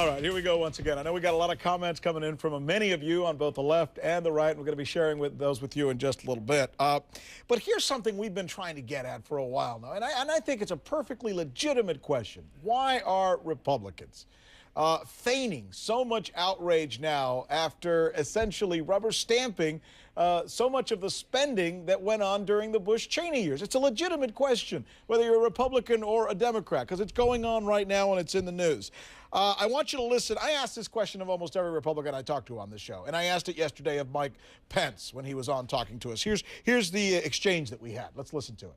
All right, here we go once again. I know we got a lot of comments coming in from many of you on both the left and the right. We're going to be sharing those with you in just a little bit. But here's something we've been trying to get at for a while now, and I think it's a perfectly legitimate question. Why are Republicans feigning so much outrage now after essentially rubber stamping so much of the spending that went on during the Bush-Cheney years? It's a legitimate question, whether you're a Republican or a Democrat, because it's going on right now and it's in the news. I want you to listen. I asked this question of almost every Republican I talked to on this show, and I asked it yesterday of Mike Pence when he was on talking to us. Here's the exchange that we had. Let's listen to it.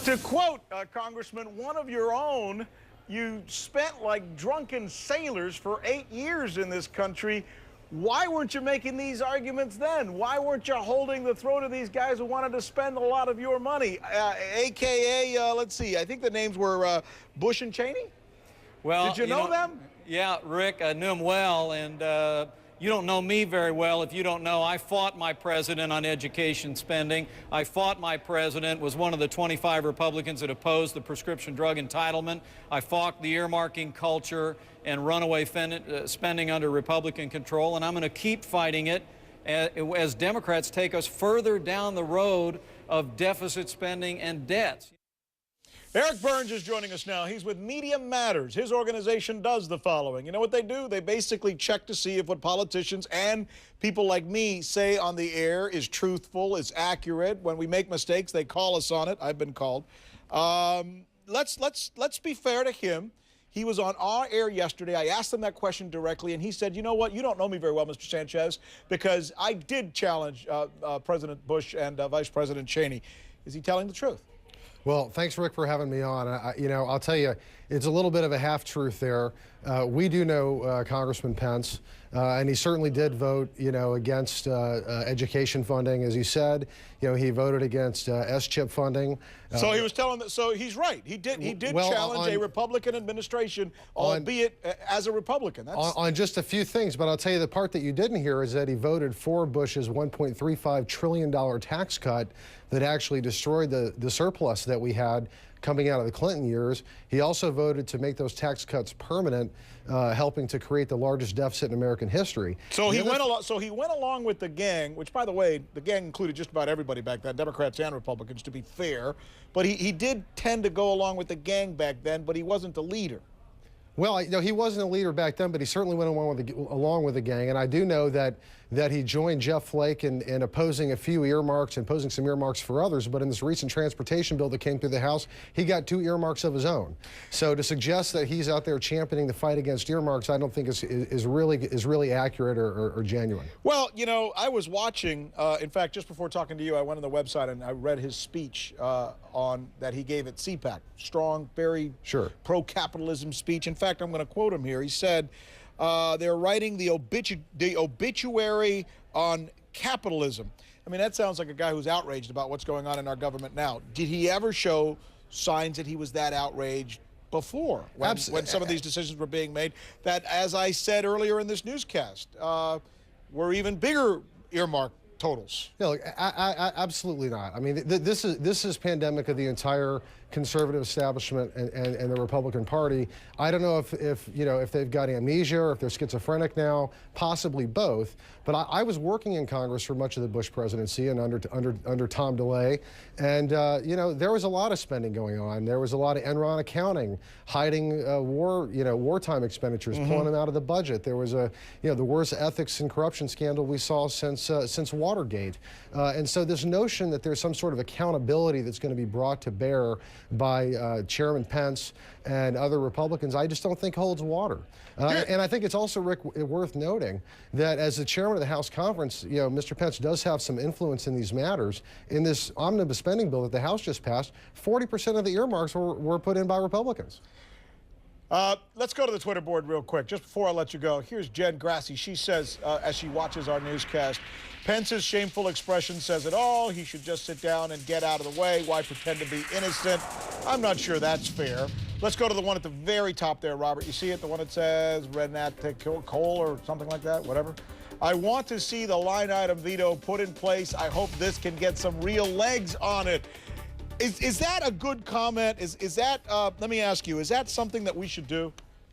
To quote, Congressman, one of your own, you spent like drunken sailors for 8 years in this country. Why weren't you making these arguments then? Why weren't you holding the throat of these guys who wanted to spend a lot of your money? AKA, let's see, I think the names were Bush and Cheney? Well, did you know them? Yeah, Rick, I knew him well, and you don't know me very well if you don't know I fought my president on education spending. I fought my president, was one of the 25 Republicans that opposed the prescription drug entitlement. I fought the earmarking culture and runaway spending under Republican control, and I'm going to keep fighting it as Democrats take us further down the road of deficit spending and debts. Eric Burns is joining us now. He's with Media Matters. His organization does the following. You know what they do? They basically check to see if what politicians and people like me say on the air is truthful, is accurate. When we make mistakes, they call us on it. I've been called. Let's be fair to him. He was on our air yesterday. I asked him that question directly, and he said, you know what? You don't know me very well, Mr. Sanchez, because I did challenge President Bush and Vice President Cheney. Is he telling the truth? Well, thanks, Rick, for having me on. I'll tell you, it's a little bit of a half-truth there. We do know Congressman Pence, and he certainly did vote, against education funding, as he said. He voted against S-chip funding. So he was telling that. So he's right. He did challenge a Republican administration, albeit as a Republican. On just a few things, but I'll tell you the part that you didn't hear is that he voted for Bush's $1.35 trillion tax cut that actually destroyed the surplus that we had coming out of the Clinton years. He also voted to make those tax cuts permanent, helping to create the largest deficit in American history. So he went along with the gang, which, by the way, the gang included just about everybody back then, Democrats and Republicans, to be fair. But he did tend to go along with the gang back then, but he wasn't the leader. Well, he wasn't a leader back then, but he certainly went along with the gang. And I do know that he joined Jeff Flake in opposing a few earmarks and opposing some earmarks for others. But in this recent transportation bill that came through the House, he got 2 earmarks of his own. So to suggest that he's out there championing the fight against earmarks, I don't think is really accurate or genuine. Well, I was watching. In fact, just before talking to you, I went on the website and I read his speech that he gave at CPAC. Strong, very pro-capitalism speech. In fact, I'm going to quote him here. He said, they're writing the obituary on capitalism. I mean, that sounds like a guy who's outraged about what's going on in our government now. Did he ever show signs that he was that outraged before when some of these decisions were being made that, as I said earlier in this newscast, were even bigger earmark totals? No, look, absolutely not. I mean, this is pandemic of the entire conservative establishment and the Republican Party. I don't know if they've got amnesia or if they're schizophrenic now, possibly both. But I was working in Congress for much of the Bush presidency and under Tom DeLay, and there was a lot of spending going on. There was a lot of Enron accounting, hiding wartime expenditures, pulling them out of the budget. There was the worst ethics and corruption scandal we saw since Watergate. And so this notion that there's some sort of accountability that's going to be brought to bear by Chairman Pence and other Republicans, I just don't think holds water. And I think it's also, Rick, worth noting that as the chairman of the House Conference, Mr. Pence does have some influence in these matters. In this omnibus spending bill that the House just passed, 40% of the earmarks were put in by Republicans. Let's go to the Twitter board real quick. Just before I let you go, here's Jen Grassi. She says, as she watches our newscast, Pence's shameful expression says it all. He should just sit down and get out of the way. Why pretend to be innocent? I'm not sure that's fair. Let's go to the one at the very top there, Robert. You see it, the one that says Renat Cole or something like that, whatever. I want to see the line item veto put in place. I hope this can get some real legs on it. Is that a good comment? Is that, let me ask you, is that something that we should do?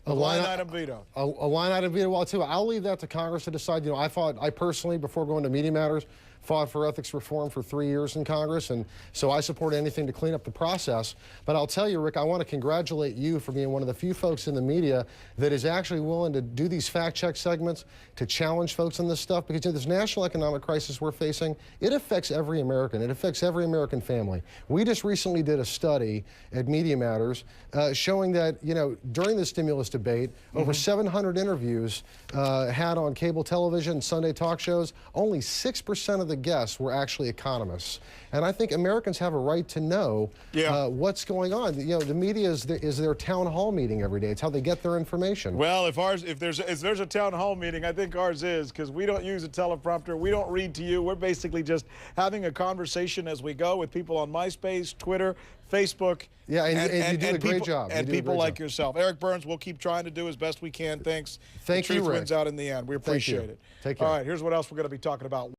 A line item veto. A line item veto. Well, too. I'll leave that to Congress to decide. You know, I personally, before going to Media Matters, fought for ethics reform for 3 years in Congress, and so I support anything to clean up the process. But I'll tell you, Rick, I want to congratulate you for being one of the few folks in the media that is actually willing to do these fact-check segments, to challenge folks on this stuff, because you know, this national economic crisis we're facing, it affects every American. It affects every American family. We just recently did a study at Media Matters showing that, you know, during the stimulus debate, over 700 interviews had on cable television, Sunday talk shows, only 6% of the guests were actually economists. And I think Americans have a right to know what's going on. You know, the media is their town hall meeting every day. It's how they get their information. Well, if there's a town hall meeting, I think ours is, because we don't use a teleprompter. We don't read to you. We're basically just having a conversation as we go with people on MySpace, Twitter, Facebook. Yeah, and you do a great job. And people like yourself. Eric Burns, we'll keep trying to do as best we can. Thanks. Thank you, The truth Rick. wins out in the end. We appreciate it. Take care. All right, here's what else we're going to be talking about.